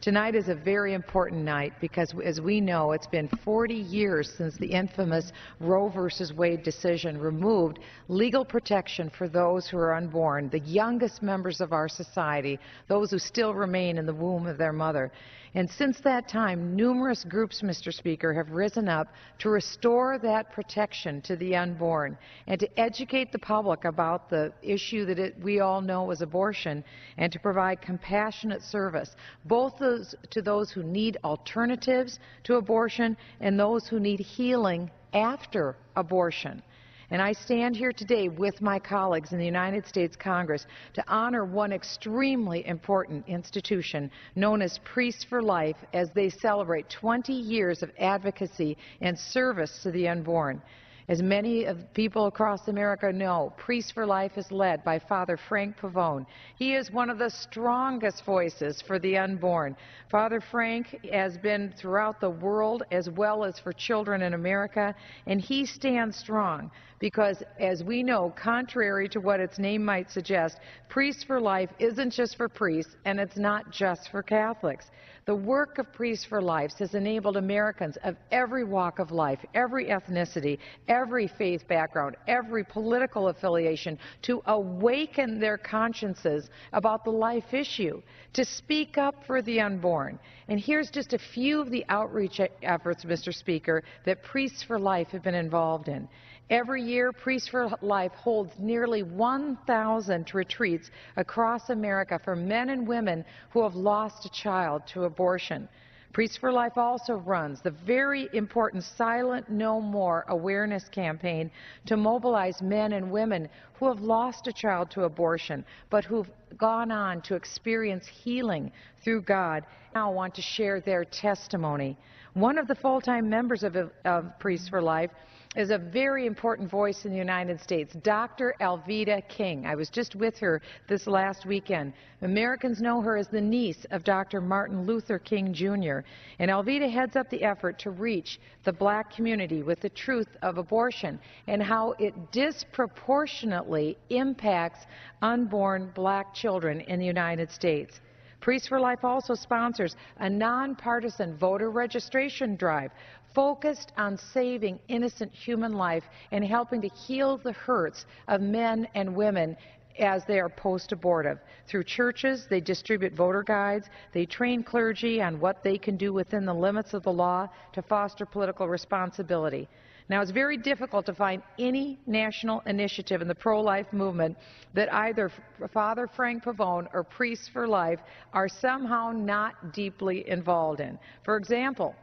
Tonight is a very important night because, as we know, it's been 40 years since the infamous Roe v. Wade decision removed legal protection for those who are unborn, the youngest members of our society, those who still remain in the womb of their mother. And since that time, numerous groups, Mr. Speaker, have risen up to restore that protection to the unborn and to educate the public about the issue that we all know is abortion, and to provide compassionate service, both to those who need alternatives to abortion and those who need healing after abortion. And I stand here today with my colleagues in the United States Congress to honor one extremely important institution known as Priests for Life as they celebrate 20 years of advocacy and service to the unborn. As many of people across America know, Priests for Life is led by Father Frank Pavone. He is one of the strongest voices for the unborn. Father Frank has been throughout the world as well as for children in America, and he stands strong because, as we know, contrary to what its name might suggest, Priests for Life isn't just for priests, and it's not just for Catholics. The work of Priests for Life has enabled Americans of every walk of life, every ethnicity, every faith background, every political affiliation to awaken their consciences about the life issue, to speak up for the unborn. And here's just a few of the outreach efforts, Mr. Speaker, that Priests for Life have been involved in. Every year, Priests for Life holds nearly 1,000 retreats across America for men and women who have lost a child to abortion. Priests for Life also runs the very important Silent No More awareness campaign to mobilize men and women who have lost a child to abortion, but who've gone on to experience healing through God, now want to share their testimony. One of the full-time members of Priests for Life is a very important voice in the United States, Dr. Alveda King. I was just with her this last weekend. Americans know her as the niece of Dr. Martin Luther King, Jr., and Alveda heads up the effort to reach the black community with the truth of abortion and how it disproportionately impacts unborn black children in the United States. Priests for Life also sponsors a nonpartisan voter registration drive focused on saving innocent human life and helping to heal the hurts of men and women as they are post-abortive. Through churches, they distribute voter guides, they train clergy on what they can do within the limits of the law to foster political responsibility. Now, it's very difficult to find any national initiative in the pro-life movement that either Father Frank Pavone or Priests for Life are somehow not deeply involved in. For example,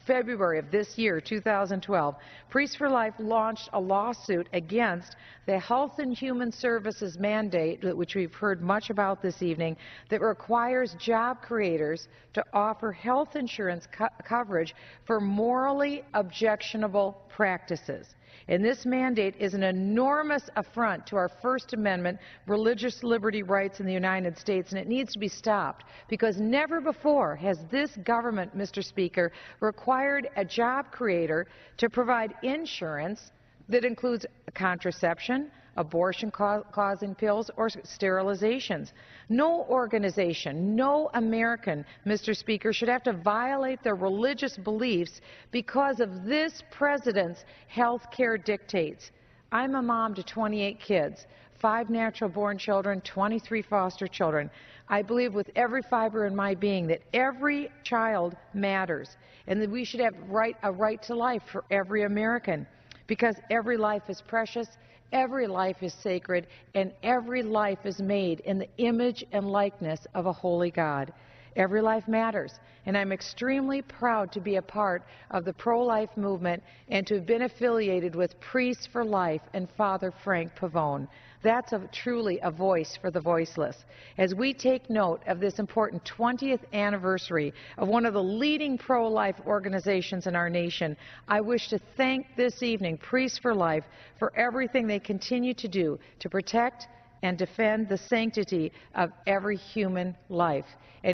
February of this year, 2012, Priests for Life launched a lawsuit against the Health and Human Services mandate, which we've heard much about this evening, that requires job creators to offer health insurance coverage for morally objectionable practices. And this mandate is an enormous affront to our First Amendment religious liberty rights in the United States, and it needs to be stopped because never before has this government, Mr. Speaker, required a job creator to provide insurance that includes contraception, abortion-causing pills, or sterilizations. No organization, no American, Mr. Speaker, should have to violate their religious beliefs because of this president's health care dictates. I'm a mom to 28 kids, 5 natural-born children, 23 foster children. I believe with every fiber in my being that every child matters and that we should have a right to life for every American, because every life is precious, every life is sacred, and every life is made in the image and likeness of a holy God. Every life matters, and I'm extremely proud to be a part of the pro-life movement and to have been affiliated with Priests for Life and Father Frank Pavone. That's truly a voice for the voiceless. As we take note of this important 20th anniversary of one of the leading pro-life organizations in our nation, I wish to thank this evening Priests for Life for everything they continue to do to protect and defend the sanctity of every human life.